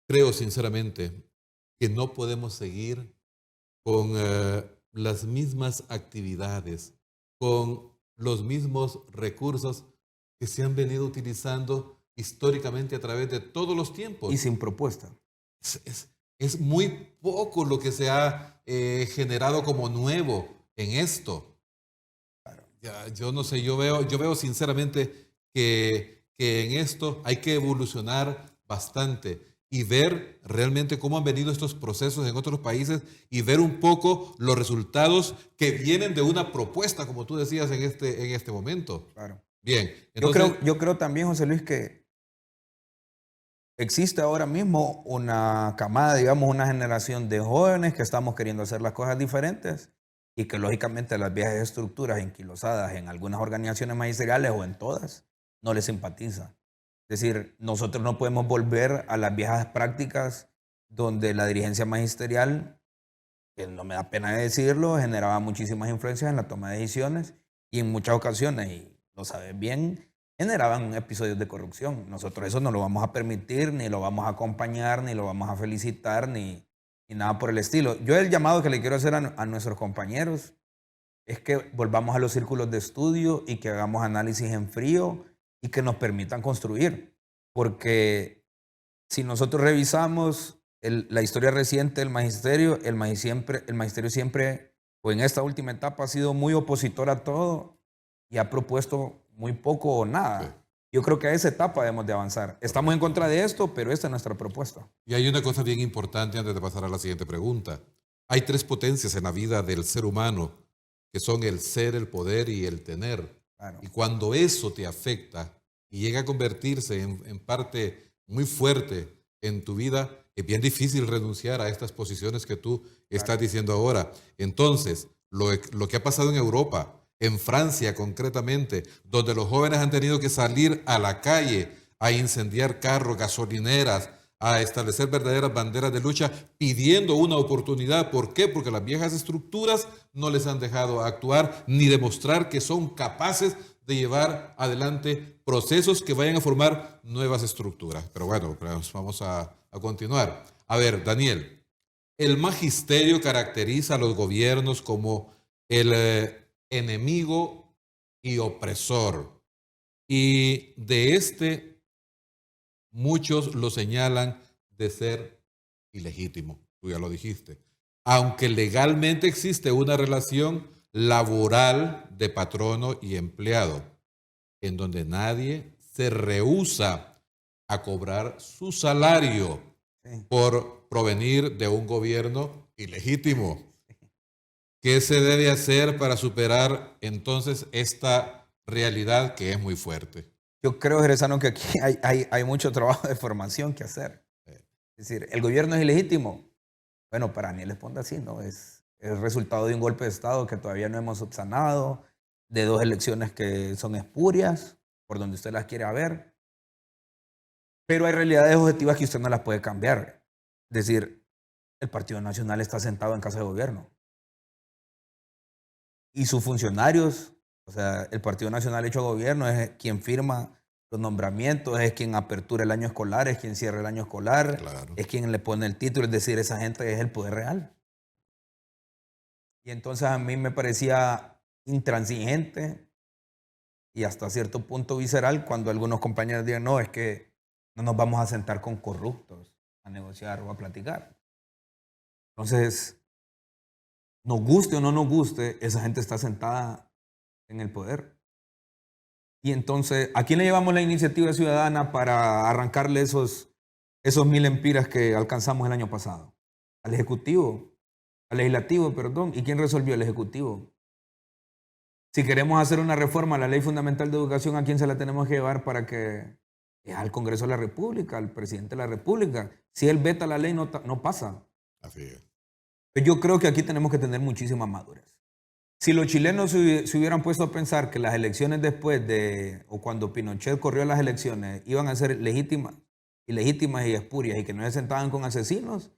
creo sinceramente que no podemos seguir con las mismas actividades, con los mismos recursos que se han venido utilizando históricamente a través de todos los tiempos. Y sin propuesta. Es muy poco lo que se ha generado como nuevo en esto. Ya, yo no sé, yo veo sinceramente que en esto hay que evolucionar bastante y ver realmente cómo han venido estos procesos en otros países y ver un poco los resultados que vienen de una propuesta, como tú decías en este momento. Claro. Bien. Entonces, Yo creo también, José Luis, que existe ahora mismo una camada, digamos, una generación de jóvenes que estamos queriendo hacer las cosas diferentes y que lógicamente las viejas estructuras enquilosadas en algunas organizaciones magisteriales o en todas no les simpatiza. Es decir, nosotros no podemos volver a las viejas prácticas donde la dirigencia magisterial, que no me da pena decirlo, generaba muchísimas influencias en la toma de decisiones y en muchas ocasiones, y lo sabes bien, generaban episodios de corrupción. Nosotros eso no lo vamos a permitir, ni lo vamos a acompañar, ni lo vamos a felicitar, ni nada por el estilo. Yo el llamado que le quiero hacer a nuestros compañeros es que volvamos a los círculos de estudio y que hagamos análisis en frío y que nos permitan construir. Porque si nosotros revisamos la historia reciente del magisterio, el magisterio siempre, o en esta última etapa, ha sido muy opositor a todo y ha propuesto muy poco o nada. sí. Yo creo que a esa etapa debemos de avanzar. Estamos en contra de esto, pero esta es nuestra propuesta. Y hay una cosa bien importante antes de pasar a la siguiente pregunta. Hay tres potencias en la vida del ser humano, que son el ser, el poder y el tener. Claro. Y cuando eso te afecta y llega a convertirse en parte muy fuerte en tu vida, es bien difícil renunciar a estas posiciones que tú estás diciendo ahora. Entonces, lo que ha pasado en Europa, en Francia concretamente, donde los jóvenes han tenido que salir a la calle a incendiar carros, gasolineras, a establecer verdaderas banderas de lucha, pidiendo una oportunidad. ¿Por qué? Porque las viejas estructuras no les han dejado actuar ni demostrar que son capaces de llevar adelante procesos que vayan a formar nuevas estructuras. Pero bueno, pues vamos a continuar. A ver, Daniel, el magisterio caracteriza a los gobiernos como el enemigo y opresor. Y de muchos lo señalan de ser ilegítimo. Tú ya lo dijiste. Aunque legalmente existe una relación laboral de patrono y empleado, en donde nadie se rehúsa a cobrar su salario por provenir de un gobierno ilegítimo. ¿Qué se debe hacer para superar entonces esta realidad que es muy fuerte? Yo creo, Jerezano, que aquí hay mucho trabajo de formación que hacer. Es decir, ¿el gobierno es ilegítimo? Bueno, para Daniel Esponda sí, ¿no? Es el resultado de un golpe de Estado que todavía no hemos subsanado, de 2 elecciones que son espurias, por donde usted las quiera ver. Pero hay realidades objetivas que usted no las puede cambiar. Es decir, el Partido Nacional está sentado en casa de gobierno. Y sus funcionarios, o sea, el Partido Nacional hecho gobierno es quien firma los nombramientos, es quien apertura el año escolar, es quien cierra el año escolar, Claro. es quien le pone el título, es decir, esa gente es el poder real. Y entonces a mí me parecía intransigente y hasta cierto punto visceral cuando algunos compañeros digan, no, es que no nos vamos a sentar con corruptos a negociar o a platicar. Entonces, nos guste o no nos guste, esa gente está sentada en el poder. Y entonces, ¿a quién le llevamos la iniciativa ciudadana para arrancarle esos 1000 empiras que alcanzamos el año pasado? Al Ejecutivo, al Legislativo, perdón. ¿Y quién resolvió? El Ejecutivo. Si queremos hacer una reforma a la Ley Fundamental de Educación, ¿a quién se la tenemos que llevar para que? Es al Congreso de la República, al presidente de la República. Si él veta la ley, no pasa. Así es. Yo creo que aquí tenemos que tener muchísima madurez. Si los chilenos se hubieran puesto a pensar que las elecciones después de, o cuando Pinochet corrió las elecciones, iban a ser legítimas, ilegítimas y espurias y que no se sentaban con asesinos,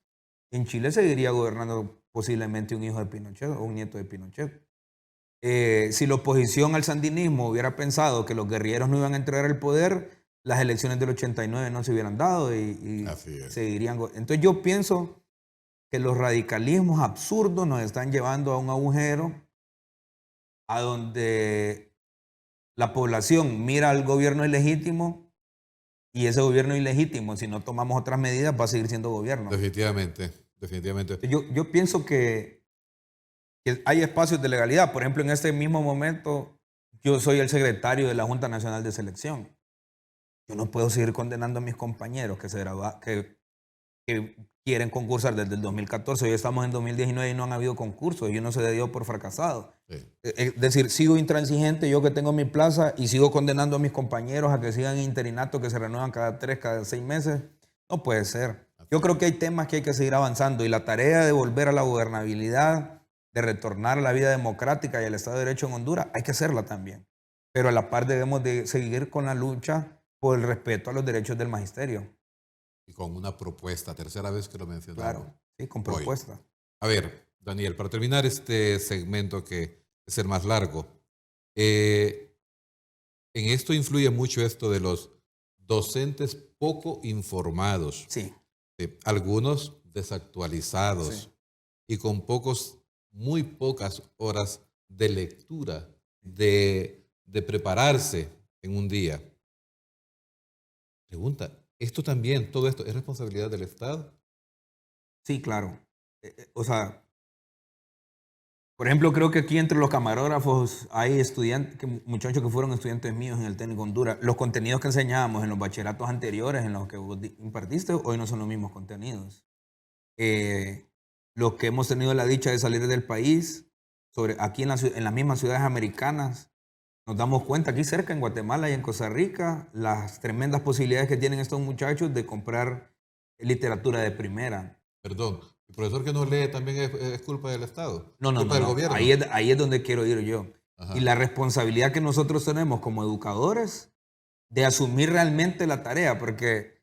en Chile seguiría gobernando posiblemente un hijo de Pinochet o un nieto de Pinochet. Si la oposición al sandinismo hubiera pensado que los guerrilleros no iban a entregar el poder, las elecciones del 89 no se hubieran dado y seguirían. Entonces yo pienso que los radicalismos absurdos nos están llevando a un agujero a donde la población mira al gobierno ilegítimo y ese gobierno ilegítimo, si no tomamos otras medidas, va a seguir siendo gobierno. Definitivamente, definitivamente. Yo pienso que hay espacios de legalidad. Por ejemplo, en este mismo momento, yo soy el secretario de la Junta Nacional de Selección. Yo no puedo seguir condenando a mis compañeros que quieren concursar desde el 2014. Hoy estamos en 2019 y no han habido concursos y uno se dio por fracasado. Sí. Es decir, sigo intransigente yo que tengo mi plaza y sigo condenando a mis compañeros a que sigan interinatos que se renuevan cada 3, cada 6 meses. No puede ser. Yo creo que hay temas que hay que seguir avanzando y la tarea de volver a la gobernabilidad, de retornar a la vida democrática y al Estado de Derecho en Honduras, hay que hacerla también. Pero a la par debemos de seguir con la lucha por el respeto a los derechos del magisterio. Y con una propuesta, tercera vez que lo mencionamos. Claro, sí, con propuesta. Hoy. A ver, Daniel, para terminar este segmento que es el más largo, en esto influye mucho esto de los docentes poco informados. Sí. Algunos desactualizados sí. Y con muy pocas horas de lectura, de prepararse en un día. Pregunta, ¿esto también, todo esto, es responsabilidad del Estado? Sí, claro. O sea, por ejemplo, creo que aquí entre los camarógrafos hay muchachos que fueron estudiantes míos en el Técnico Honduras. Los contenidos que enseñábamos en los bachilleratos anteriores, en los que vos impartiste, hoy no son los mismos contenidos. Los que hemos tenido la dicha de salir del país, aquí en las mismas ciudades americanas, nos damos cuenta aquí cerca en Guatemala y en Costa Rica las tremendas posibilidades que tienen estos muchachos de comprar literatura de primera. Perdón, ¿el profesor que no lee también es culpa del Estado? No, ¿Culpa del gobierno? Ahí es donde quiero ir yo. Ajá. Y la responsabilidad que nosotros tenemos como educadores de asumir realmente la tarea, porque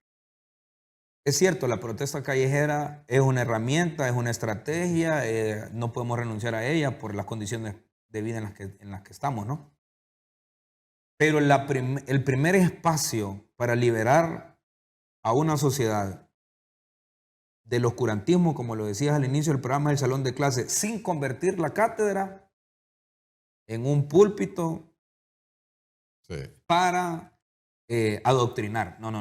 es cierto, la protesta callejera es una herramienta, es una estrategia, no podemos renunciar a ella por las condiciones de vida en las que estamos, ¿no? Pero el primer espacio para liberar a una sociedad del oscurantismo, como lo decías al inicio del programa, es el salón de clase, sin convertir la cátedra en un púlpito sí. Para adoctrinar. No.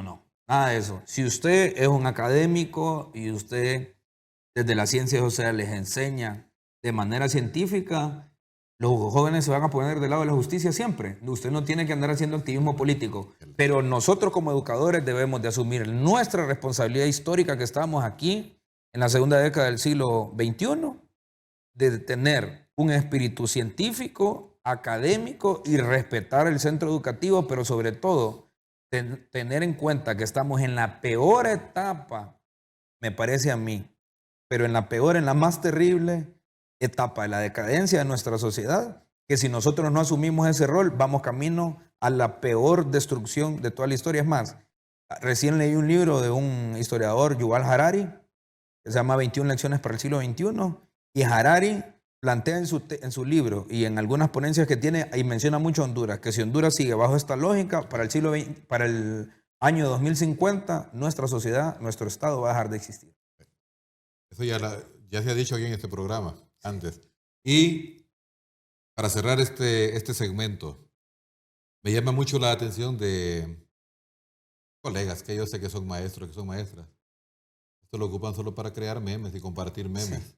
Nada de eso. Si usted es un académico y usted desde las ciencias sociales les enseña de manera científica, los jóvenes se van a poner del lado de la justicia siempre. Usted no tiene que andar haciendo activismo político. Pero nosotros como educadores debemos de asumir nuestra responsabilidad histórica que estamos aquí en la segunda década del siglo XXI, de tener un espíritu científico, académico y respetar el centro educativo, pero sobre todo tener en cuenta que estamos en la peor etapa me parece a mí, pero en la peor, en la más terrible etapa de la decadencia de nuestra sociedad, que si nosotros no asumimos ese rol, vamos camino a la peor destrucción de toda la historia. Es más, recién leí un libro de un historiador, Yuval Harari, que se llama 21 lecciones para el siglo XXI, y Harari plantea en su libro y en algunas ponencias que tiene, y menciona mucho Honduras, que si Honduras sigue bajo esta lógica, para el siglo XX, para el año 2050, nuestra sociedad, nuestro Estado va a dejar de existir. Eso ya se ha dicho aquí en este programa antes. Y para cerrar este segmento, me llama mucho la atención de colegas que yo sé que son maestros, que son maestras. Esto lo ocupan solo para crear memes y compartir memes. Sí.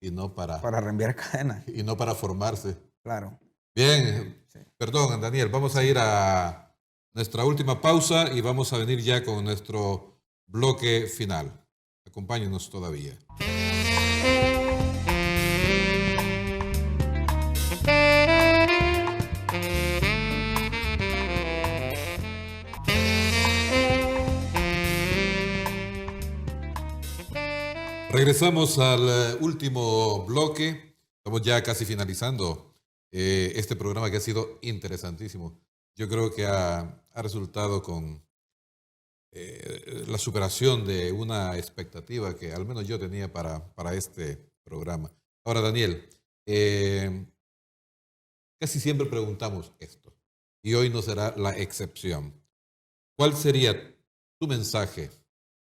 Y no para reenviar cadenas. Y no para formarse. Claro. Bien, Sí. Perdón, Daniel, vamos a ir a nuestra última pausa y vamos a venir ya con nuestro bloque final. Acompáñenos todavía. Regresamos al último bloque. Estamos ya casi finalizando este programa que ha sido interesantísimo. Yo creo que ha resultado con la superación de una expectativa que al menos yo tenía para este programa. Ahora, Daniel, casi siempre preguntamos esto y hoy no será la excepción. ¿Cuál sería tu mensaje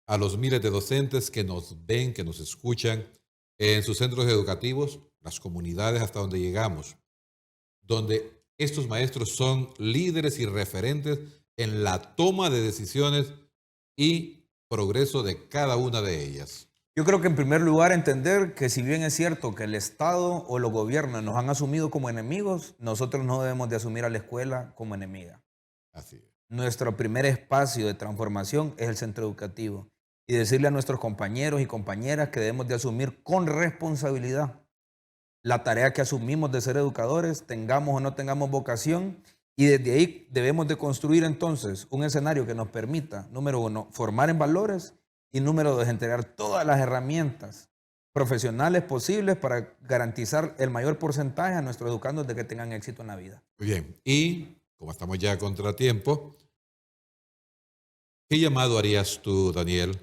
a los miles de docentes que nos ven, que nos escuchan en sus centros educativos, las comunidades hasta donde llegamos, donde estos maestros son líderes y referentes en la toma de decisiones y progreso de cada una de ellas? Yo creo que en primer lugar entender que si bien es cierto que el Estado o los gobiernos nos han asumido como enemigos, nosotros no debemos de asumir a la escuela como enemiga. Así es. Nuestro primer espacio de transformación es el centro educativo. Y decirle a nuestros compañeros y compañeras que debemos de asumir con responsabilidad la tarea que asumimos de ser educadores, tengamos o no tengamos vocación, y desde ahí debemos de construir entonces un escenario que nos permita, número uno, formar en valores, y número dos, entregar todas las herramientas profesionales posibles para garantizar el mayor porcentaje a nuestros educandos de que tengan éxito en la vida. Muy bien, y como estamos ya a contratiempo, ¿qué llamado harías tú, Daniel,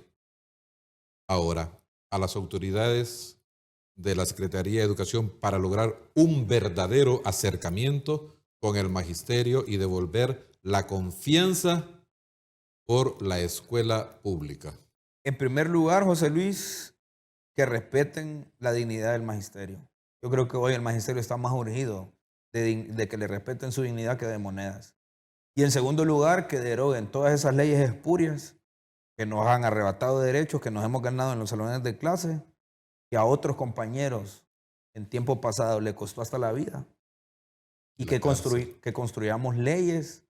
ahora a las autoridades de la Secretaría de Educación para lograr un verdadero acercamiento con el magisterio y devolver la confianza por la escuela pública? En primer lugar, José Luis, que respeten la dignidad del magisterio. Yo creo que hoy el magisterio está más urgido de que le respeten su dignidad que de monedas. Y en segundo lugar, que deroguen todas esas leyes espurias que nos han arrebatado derechos, que nos hemos ganado en los salones de clase, que a otros compañeros en tiempo pasado le costó hasta la vida. Y que construyamos leyes,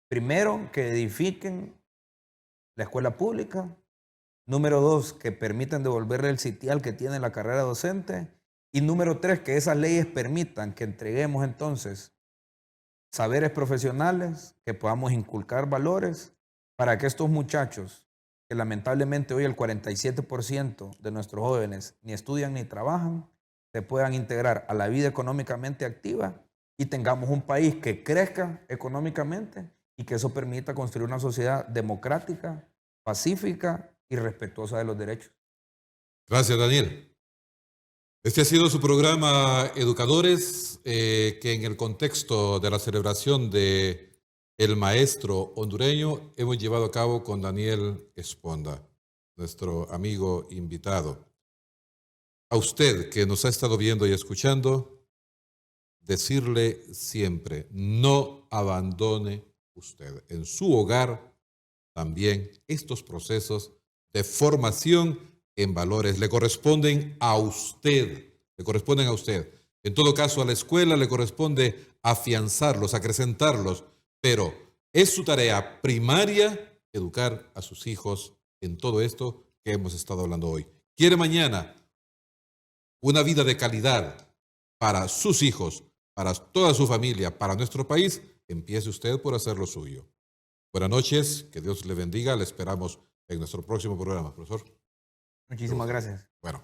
primero, que edifiquen la escuela pública. Número dos, que permitan devolverle el sitial que tiene la carrera docente. Y número tres, que esas leyes permitan que entreguemos entonces saberes profesionales, que podamos inculcar valores para que estos muchachos, que lamentablemente hoy el 47% de nuestros jóvenes ni estudian ni trabajan, se puedan integrar a la vida económicamente activa y tengamos un país que crezca económicamente y que eso permita construir una sociedad democrática, pacífica y respetuosa de los derechos. Gracias, Daniel. Este ha sido su programa Educadores, que en el contexto de la celebración de el maestro hondureño hemos llevado a cabo con Daniel Esponda, nuestro amigo invitado. A usted que nos ha estado viendo y escuchando, decirle siempre, no abandone usted en su hogar también estos procesos de formación en valores. Le corresponden a usted, le corresponden a usted. En todo caso, a la escuela le corresponde afianzarlos, acrecentarlos, pero es su tarea primaria educar a sus hijos en todo esto que hemos estado hablando hoy. ¿Quiere mañana una vida de calidad para sus hijos, para toda su familia, para nuestro país? Empiece usted por hacer lo suyo. Buenas noches, que Dios le bendiga. Le esperamos en nuestro próximo programa, profesor. Muchísimas gracias. Bueno.